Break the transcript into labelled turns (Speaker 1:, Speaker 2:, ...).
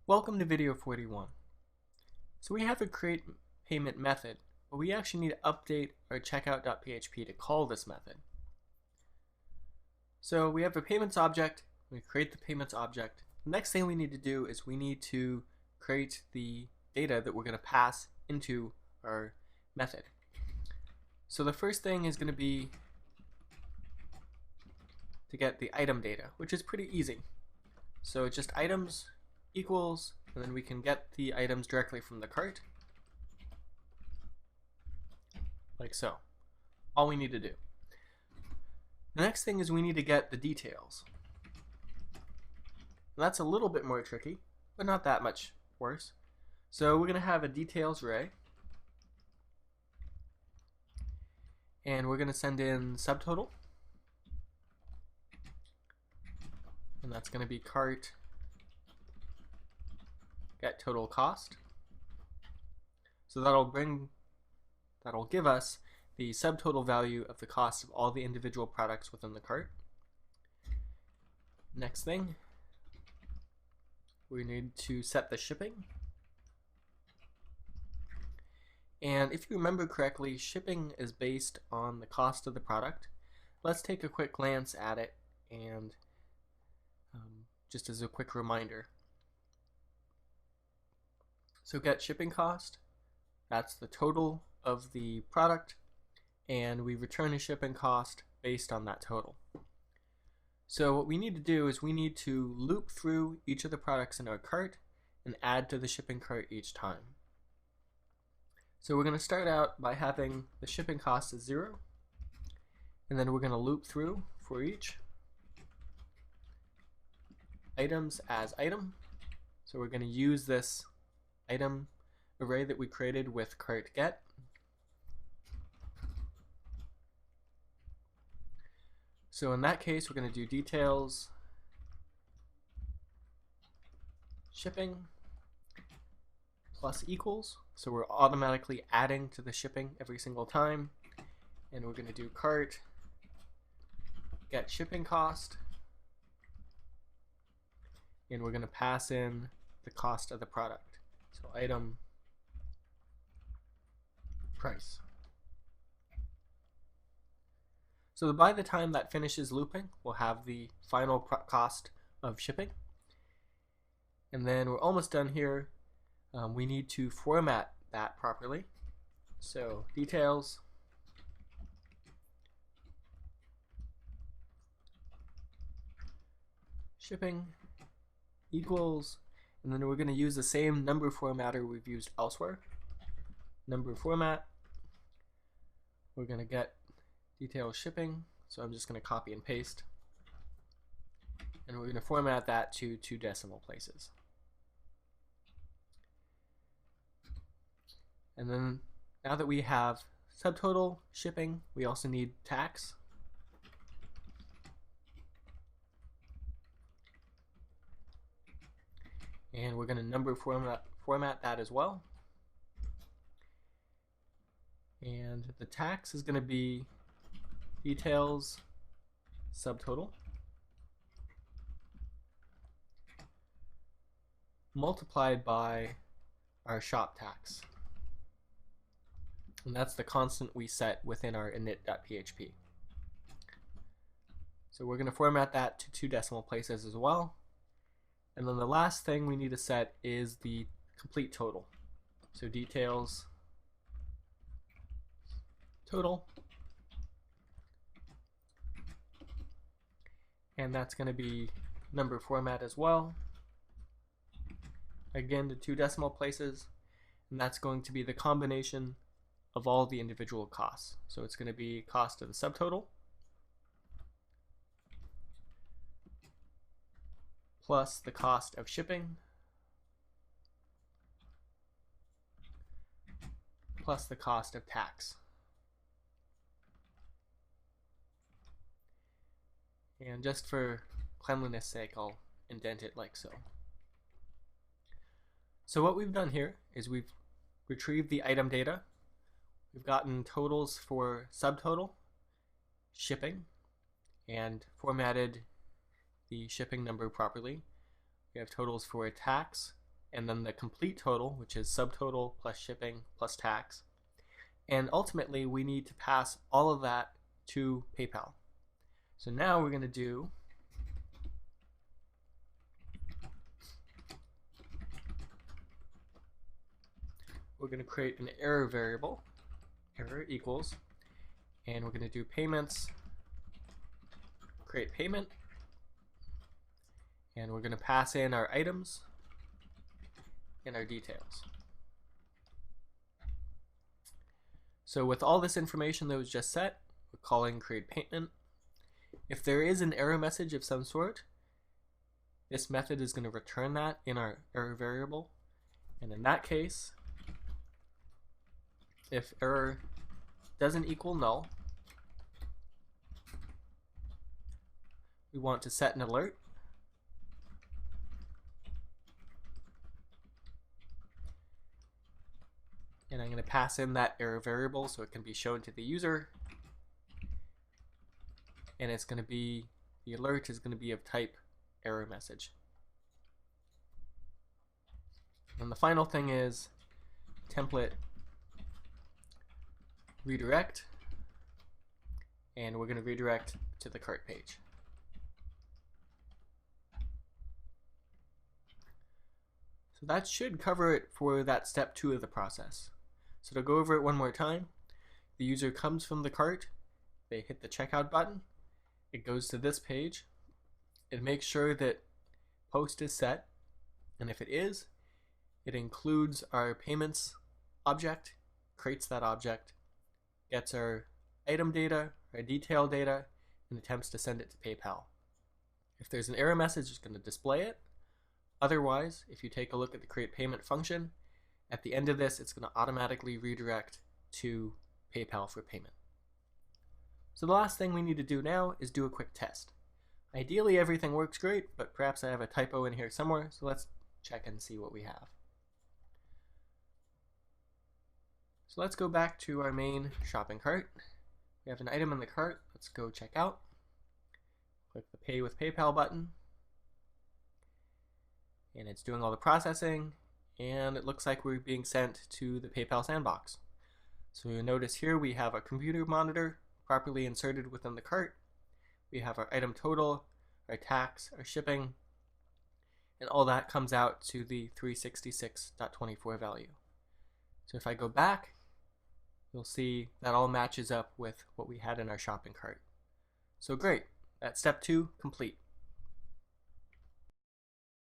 Speaker 1: Welcome to video 41. So we have a create payment method, but we actually need to update our checkout.php to call this method. So we have a payments object, we create the payments object. The next thing we need to do is we need to create the data that we're going to pass into our method. So the first thing is going to be to get the item data, which is pretty easy. So it's just items equals, and then we can get the items directly from the cart, like so. All we need to do. The next thing is we need to get the details. And that's a little bit more tricky, but not that much worse. So we're going to have a details array, and we're going to send in subtotal, and that's going to be cart get total cost. So that'll give us the subtotal value of the cost of all the individual products within the cart. Next thing, we need to set the shipping. And if you remember correctly, shipping is based on the cost of the product. Let's take a quick glance at it, and just as a quick reminder. So get shipping cost, that's the total of the product, and we return a shipping cost based on that total. So what we need to do is we need to loop through each of the products in our cart and add to the shipping cart each time. So we're going to start out by having the shipping cost as 0, and then we're going to loop through for each items as item. So we're going to use this item array that we created with cart get. So in that case, we're going to do details shipping plus equals. So we're automatically adding to the shipping every single time. And we're going to do cart get shipping cost. And we're going to pass in the cost of the product. So item price. So by the time that finishes looping, we'll have the final cost of shipping. And then we're almost done here. We need to format that properly. So details shipping equals, and then we're going to use the same number formatter we've used elsewhere. Number format. We're going to get details shipping, so I'm just going to copy and paste. And we're going to format that to 2 decimal places. And then now that we have subtotal shipping, we also need tax. And we're going to number format that as well. And the tax is going to be details subtotal multiplied by our shop tax. And that's the constant we set within our init.php. So we're going to format that to 2 decimal places as well. And then the last thing we need to set is the complete total. So details total. And that's going to be number format as well. Again, to 2 decimal places. And that's going to be the combination of all the individual costs. So it's going to be cost of the subtotal plus the cost of shipping plus the cost of tax. And just for cleanliness sake, I'll indent it like so. So what we've done here is we've retrieved the item data. We've gotten totals for subtotal, shipping, and formatted the shipping number properly. We have totals for tax, and then the complete total, which is subtotal plus shipping plus tax. And ultimately, we need to pass all of that to PayPal. So now we're going to do create an error variable, error equals, and we're going to do payments, create payment, and we're going to pass in our items and our details. So with all this information that was just set, we're calling create payment. If there is an error message of some sort, this method is going to return that in our error variable. And in that case, if error doesn't equal null, we want to set an alert. And I'm going to pass in that error variable so it can be shown to the user. And it's going to be, the alert is going to be of type error message. And the final thing is template redirect, and we're going to redirect to the cart page. So that should cover it for that step 2 of the process. So to go over it one more time, the user comes from the cart, they hit the checkout button, it goes to this page, it makes sure that post is set, and if it is, it includes our payments object, creates that object, gets our item data, our detail data, and attempts to send it to PayPal. If there's an error message, it's going to display it. Otherwise, if you take a look at the create payment function, at the end of this, it's going to automatically redirect to PayPal for payment. So the last thing we need to do now is do a quick test. Ideally, everything works great, but perhaps I have a typo in here somewhere, so let's check and see what we have. So let's go back to our main shopping cart. We have an item in the cart. Let's go check out. Click the Pay with PayPal button. And it's doing all the processing, and it looks like we're being sent to the PayPal sandbox. So you'll notice here we have a computer monitor properly inserted within the cart. We have our item total, our tax, our shipping, and all that comes out to the 366.24 value. So if I go back, you'll see that all matches up with what we had in our shopping cart. So great, that's step 2 complete.